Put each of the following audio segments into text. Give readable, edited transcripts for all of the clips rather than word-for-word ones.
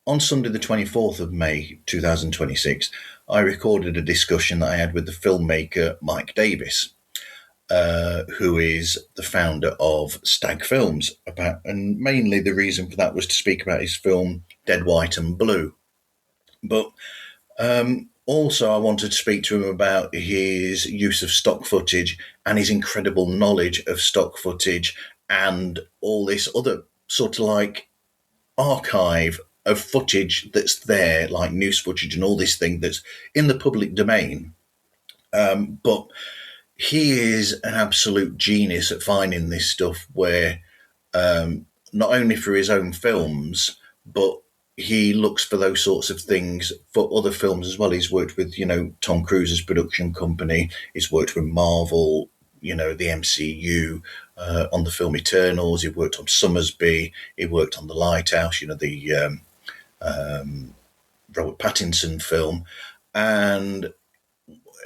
On Sunday, the 24th of May 2026, I recorded a discussion that I had with the filmmaker Mike Davis, who is the founder of Stag Films. And mainly the reason for that was to speak about his film Dead, White and Blue. But also, I wanted to speak to him about his use of stock footage and his incredible knowledge of stock footage and all this other sort of like archive of footage that's there, like news footage and all this thing that's in the public domain. But he is an absolute genius at finding this stuff where not only for his own films, but he looks for those sorts of things for other films as well. He's worked with, Tom Cruise's production company. He's worked with Marvel, the MCU, on the film Eternals. He worked on Summersby. He worked on The Lighthouse, the Robert Pattinson film. And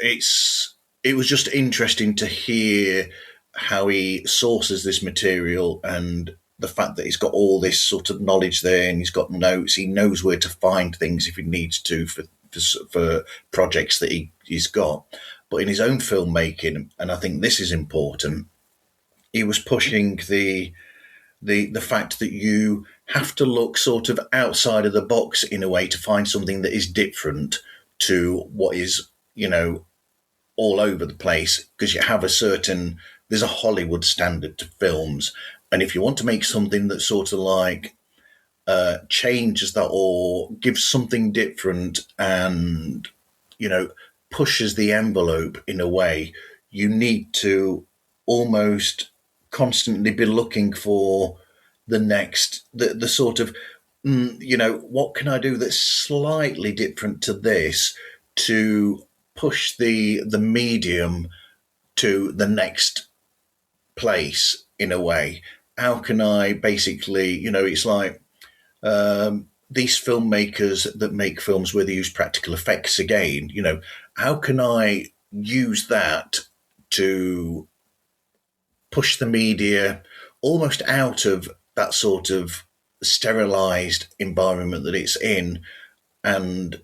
it was just interesting to hear how he sources this material and the fact that he's got all this sort of knowledge there and he's got notes. He knows where to find things if he needs to for projects that he's got. But in his own filmmaking, and I think this is important, he was pushing the fact that you have to look sort of outside of the box in a way to find something that is different to what is, all over the place, because you have there's a Hollywood standard to films. And if you want to make something that sort of like changes that or gives something different and, pushes the envelope in a way, you need to almost constantly be looking for the sort of, what can I do that's slightly different to this to push the medium to the next place in a way. How can I basically, it's like these filmmakers that make films where they use practical effects again, how can I use that to push the media almost out of that sort of sterilized environment that it's in, and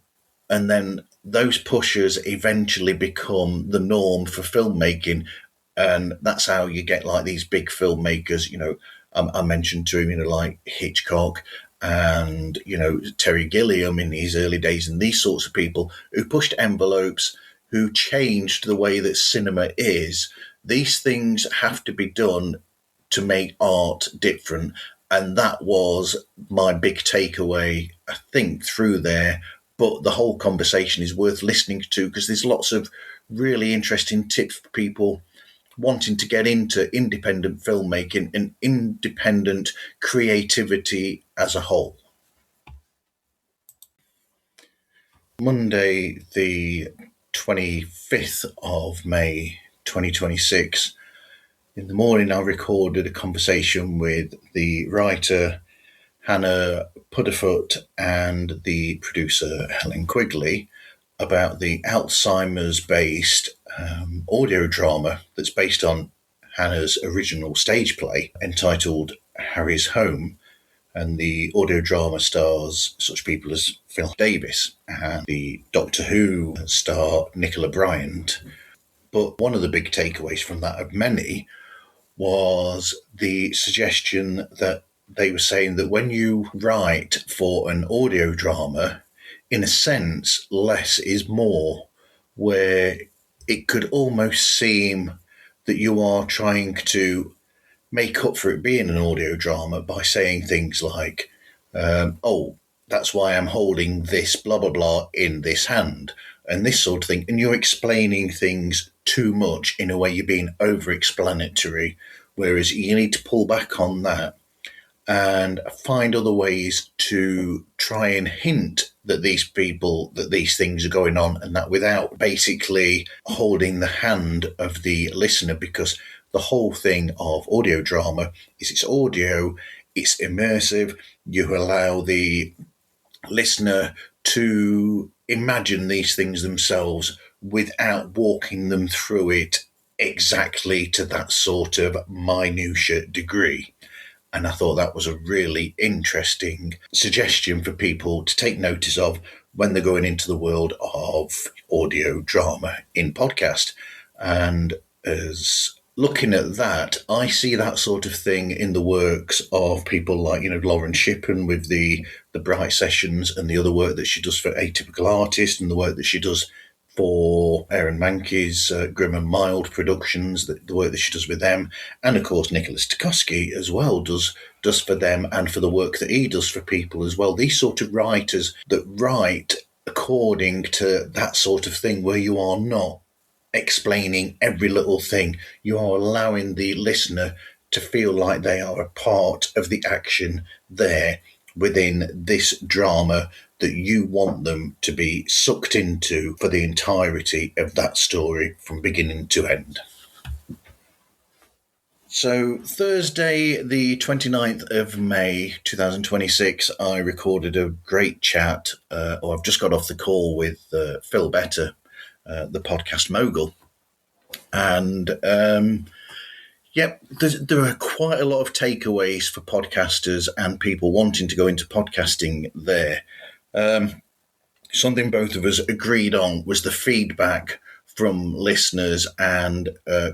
then those pushers eventually become the norm for filmmaking, and that's how you get like these big filmmakers. I mentioned to him, like Hitchcock and Terry Gilliam in his early days, and these sorts of people who pushed envelopes, who changed the way that cinema is. These things have to be done to make art different, and that was my big takeaway, I think, through there. But the whole conversation is worth listening to because there's lots of really interesting tips for people wanting to get into independent filmmaking and independent creativity as a whole. Monday, the 25th of May 2026, in the morning, I recorded a conversation with the writer Hannah Puddefoot and the producer Helen Quigley about the Alzheimer's based audio drama that's based on Hannah's original stage play entitled Harry's Home. And the audio drama stars such people as Phil Davis and the Doctor Who star Nicola Bryant. But one of the big takeaways from that, of many, was the suggestion that they were saying that when you write for an audio drama, in a sense, less is more, where it could almost seem that you are trying to make up for it being an audio drama by saying things like, oh, that's why I'm holding this blah, blah, blah in this hand and this sort of thing. And you're explaining things too much in a way, you're being over-explanatory, whereas you need to pull back on that and find other ways to try and hint that these things are going on, and that without basically holding the hand of the listener, because the whole thing of audio drama is it's audio, it's immersive. You allow the listener to imagine these things themselves without walking them through it exactly to that sort of minutiate degree. And I thought that was a really interesting suggestion for people to take notice of when they're going into the world of audio drama in podcast. And as looking at that, I see that sort of thing in the works of people like, Lauren Shippen with the Bright Sessions, and the other work that she does for Atypical Artist, and the work that she does for Aaron Mankey's Grim and Mild Productions, the work that she does with them. And of course, Nicholas Tukosky as well does for them, and for the work that he does for people as well. These sort of writers that write according to that sort of thing, where you are not explaining every little thing. You are allowing the listener to feel like they are a part of the action there within this drama that you want them to be sucked into for the entirety of that story from beginning to end. So Thursday, the 29th of May, 2026, I recorded a great chat, or I've just got off the call with Phil Better, the podcast mogul. And there are quite a lot of takeaways for podcasters and people wanting to go into podcasting there. Something both of us agreed on was the feedback from listeners and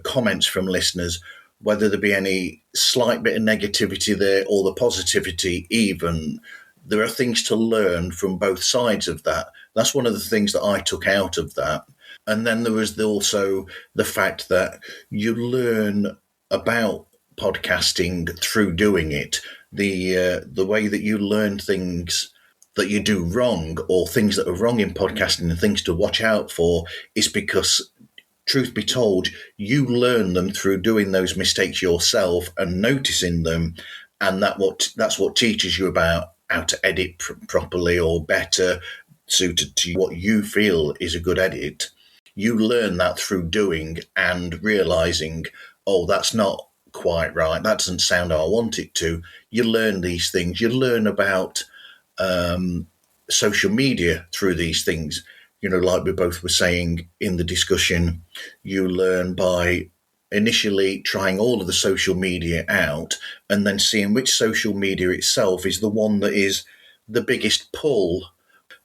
comments from listeners, whether there be any slight bit of negativity there or the positivity even. There are things to learn from both sides of that. That's one of the things that I took out of that. And then there was also the fact that you learn about podcasting through doing it. The way that you learn things that you do wrong, or things that are wrong in podcasting and things to watch out for, is because, truth be told, you learn them through doing those mistakes yourself and noticing them. And that's what teaches you about how to edit properly or better, suited to what you feel is a good edit. You learn that through doing and realizing, oh, that's not quite right. That doesn't sound how I want it to. You learn these things. You learn about social media through these things. Like we both were saying in the discussion, you learn by initially trying all of the social media out and then seeing which social media itself is the one that is the biggest pull.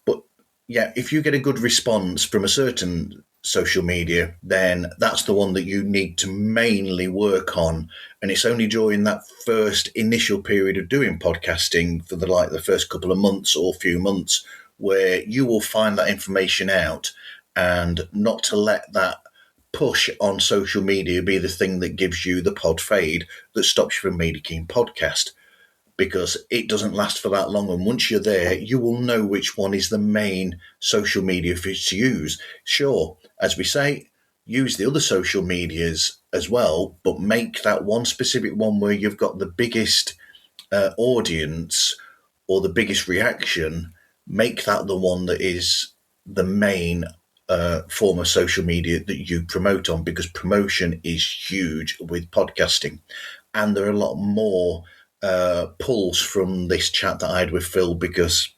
But yeah, if you get a good response from a certain social media, then that's the one that you need to mainly work on. And it's only during that first initial period of doing podcasting, for the first couple of months or few months, where you will find that information out, and not to let that push on social media be the thing that gives you the pod fade that stops you from making podcast, because it doesn't last for that long. And once you're there, you will know which one is the main social media for you to use. Sure, as we say, use the other social medias as well, but make that one specific one where you've got the biggest audience or the biggest reaction, make that the one that is the main form of social media that you promote on, because promotion is huge with podcasting. And there are a lot more pulls from this chat that I had with Phil, because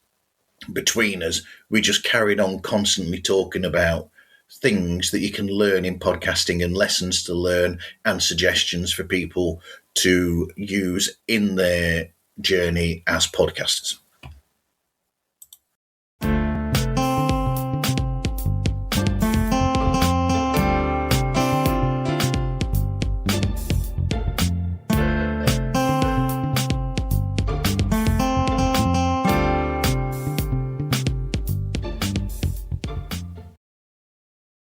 between us, we just carried on constantly talking about things that you can learn in podcasting and lessons to learn and suggestions for people to use in their journey as podcasters.